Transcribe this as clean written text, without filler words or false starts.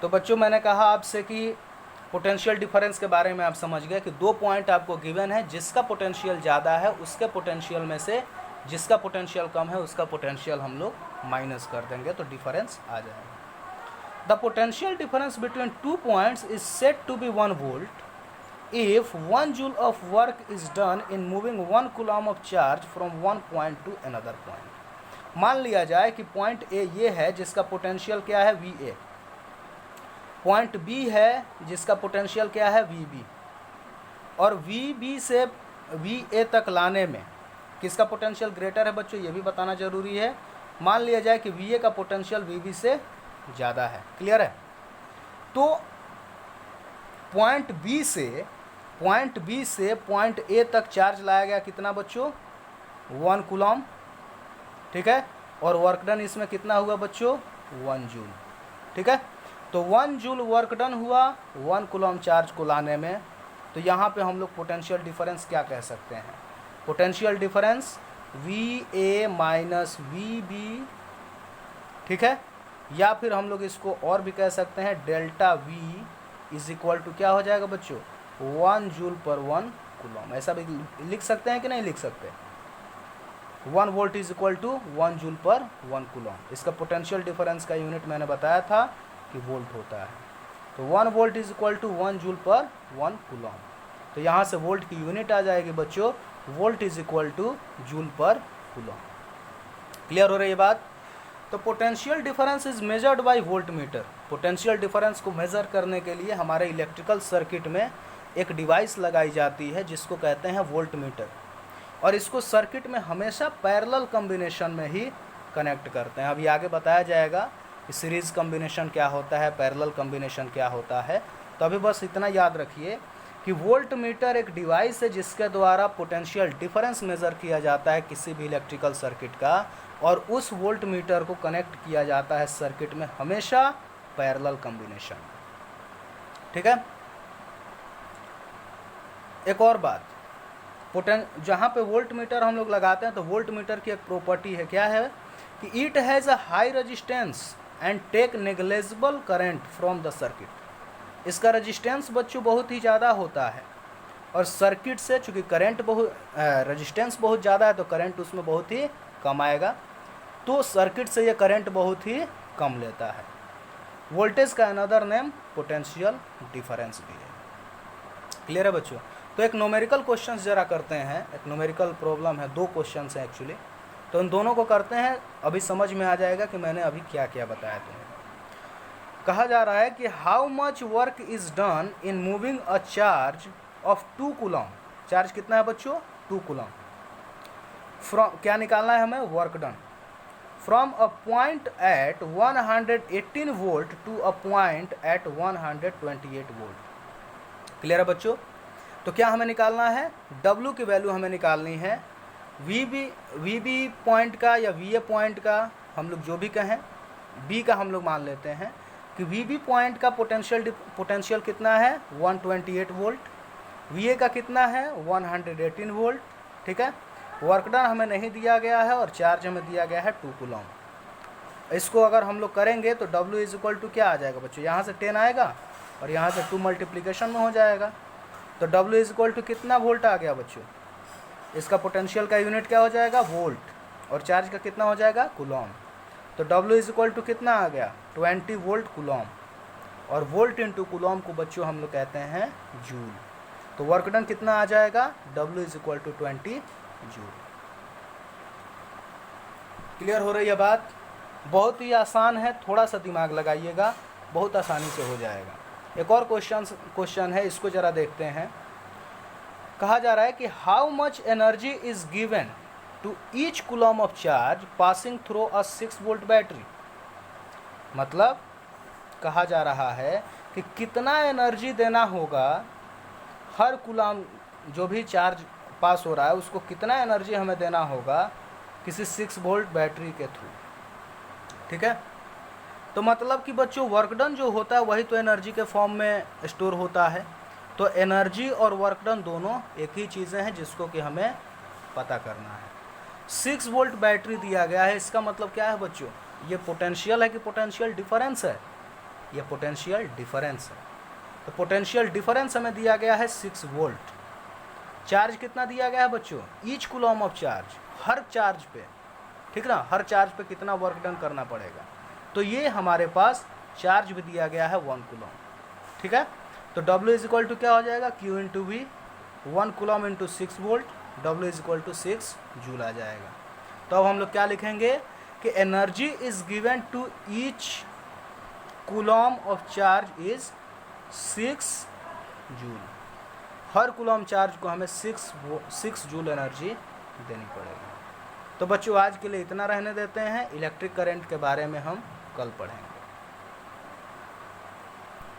तो बच्चों मैंने कहा आपसे कि पोटेंशियल डिफरेंस के बारे में आप समझ गए कि 2 पॉइंट आपको गिवन है, जिसका पोटेंशियल ज़्यादा है उसके पोटेंशियल में से जिसका पोटेंशियल कम है उसका पोटेंशियल हम लोग माइनस कर देंगे तो डिफरेंस आ जाएगा। The potential difference between 2 points is said to be 1 volt if 1 joule of work is done in moving 1 coulomb of charge from one point to another point। मान लिया जाए कि पॉइंट ए ये है जिसका पोटेंशियल क्या है वी ए, पॉइंट बी है जिसका पोटेंशियल क्या है वी बी, और वी बी से वी ए तक लाने में किसका पोटेंशियल ग्रेटर है बच्चों, ये भी बताना जरूरी है। मान लिया जाए कि वी ए का पोटेंशियल वी बी से ज़्यादा है, क्लियर है। तो पॉइंट बी से पॉइंट ए तक चार्ज लाया गया कितना बच्चों 1 कूलॉम, ठीक है, और वर्क डन इसमें कितना हुआ बच्चों 1 जूल, ठीक है। तो 1 जूल वर्क डन हुआ 1 कूलॉम चार्ज को लाने में। तो यहाँ पे हम लोग पोटेंशियल डिफरेंस क्या कह सकते हैं, potential difference V A minus V B, ठीक है, या फिर हम लोग इसको और भी कह सकते हैं delta V is equal to क्या हो जाएगा बच्चों 1 जूल पर 1 कूलॉम। ऐसा भी लिख सकते हैं कि नहीं लिख सकते, 1 volt is equal to 1 joule per 1 Coulomb. इसका पोटेंशियल डिफरेंस का यूनिट मैंने बताया था कि वोल्ट होता है। तो 1 volt is equal to 1 joule per 1 Coulomb. तो यहाँ से वोल्ट की यूनिट आ जाएगी बच्चों volt is equal two joule पर कूलॉम। क्लियर हो रही है बात। तो potential difference is measured by volt meter. Potential difference को मेज़र करने के लिए हमारे इलेक्ट्रिकल सर्किट में एक डिवाइस लगाई जाती है जिसको कहते हैं वोल्ट मीटर, और इसको सर्किट में हमेशा पैरेलल कॉम्बिनेशन में ही कनेक्ट करते हैं। अभी आगे बताया जाएगा कि सीरीज़ कॉम्बिनेशन क्या होता है, पैरेलल कॉम्बिनेशन क्या होता है। तो अभी बस इतना याद रखिए कि वोल्ट मीटर एक डिवाइस है जिसके द्वारा पोटेंशियल डिफरेंस मेज़र किया जाता है किसी भी इलेक्ट्रिकल सर्किट का, और उस वोल्ट मीटर को कनेक्ट किया जाता है सर्किट में हमेशा पैरेलल कॉम्बिनेशन, ठीक है। एक और बात, जहाँ पे वोल्ट मीटर हम लोग लगाते हैं तो वोल्ट मीटर की एक प्रॉपर्टी है, क्या है कि it has a high resistance and take negligible current from the circuit. इसका रेजिस्टेंस बच्चों बहुत ही ज़्यादा होता है, और सर्किट से चूँकि करंट रेजिस्टेंस बहुत ज़्यादा है तो करंट उसमें बहुत ही कम आएगा, तो सर्किट से ये करंट बहुत ही कम लेता है। वोल्टेज का अनदर नेम पोटेंशियल डिफरेंस भी है। क्लियर है बच्चों। तो एक न्यूमेरिकल क्वेश्चंस जरा करते हैं, एक न्यूमेरिकल प्रॉब्लम है, 2 क्वेश्चंस हैं एक्चुअली, तो इन दोनों को करते हैं, अभी समझ में आ जाएगा कि मैंने अभी क्या क्या बताया तुम्हें। कहा जा रहा है कि how much work is done in moving a charge of 2 Coulomb. Charge कितना है बच्चों 2 कूलॉम। फ्रॉम क्या निकालना है हमें work done from a point at 118 volt to a point at 128 volt. Clear है बच्चों। तो क्या हमें निकालना है, W की वैल्यू हमें निकालनी है, वी बी पॉइंट का या वी ए पॉइंट का हम लोग जो भी कहें, B का हम लोग मान लेते हैं कि वी बी पॉइंट का पोटेंशियल कितना है 128 वोल्ट, वी ए का कितना है 118 वोल्ट, ठीक है। वर्क डन हमें नहीं दिया गया है और चार्ज हमें दिया गया है 2 कूलॉम। इसको अगर हम लोग करेंगे तो W इज इक्वल टू क्या आ जाएगा बच्चों, यहाँ से 10 आएगा और यहाँ से 2 मल्टीप्लिकेशन में हो जाएगा, तो W इज इक्वल टू कितना वोल्ट आ गया बच्चों। इसका पोटेंशियल का यूनिट क्या हो जाएगा वोल्ट, और चार्ज का कितना हो जाएगा कूलॉम। तो W इज इक्वल टू कितना आ गया 20 वोल्ट कूलॉम, और वोल्ट इंटू कूलॉम को बच्चों हम लोग कहते हैं जूल। तो वर्क डन कितना आ जाएगा W is equal to 20 joule. Clear हो रही है बात। बहुत ही आसान है, थोड़ा सा दिमाग लगाइएगा, बहुत आसानी से हो जाएगा। एक और क्वेश्चन है, इसको जरा देखते हैं। कहा जा रहा है कि how much energy is given to each coulomb of charge passing through a 6 volt battery. मतलब कहा जा रहा है कि कितना एनर्जी देना होगा हर कूलॉम जो भी चार्ज पास हो रहा है उसको कितना एनर्जी हमें देना होगा किसी 6 वोल्ट बैटरी के थ्रू, ठीक है। तो मतलब कि बच्चों वर्क डन जो होता है वही तो एनर्जी के फॉर्म में स्टोर होता है। तो एनर्जी और वर्क डन दोनों एक ही चीज़ें हैं जिसको कि हमें पता करना है। 6 वोल्ट बैटरी दिया गया है, इसका मतलब क्या है बच्चों, ये पोटेंशियल है कि पोटेंशियल डिफरेंस है। ये पोटेंशियल डिफरेंस है। तो पोटेंशियल डिफरेंस हमें दिया गया है 6 वोल्ट। चार्ज कितना दिया गया है बच्चों, each coulomb of charge, her charge पे, ठीक ना, हर चार्ज पे कितना वर्क डन करना पड़ेगा। तो ये हमारे पास चार्ज भी दिया गया है 1 कूलम, ठीक है। तो W इज इक्वल टू क्या हो जाएगा, Q into V, 1 coulomb into 6 volt, W is equal to 6 joule आ जाएगा। तो अब हम लोग क्या लिखेंगे कि energy is given to each coulomb of charge is 6 joule. हर कूलम चार्ज को हमें 6 जूल एनर्जी देनी पड़ेगी। तो बच्चों आज के लिए इतना रहने देते हैं, इलेक्ट्रिक करंट के बारे में हम कल पढ़ेंगे।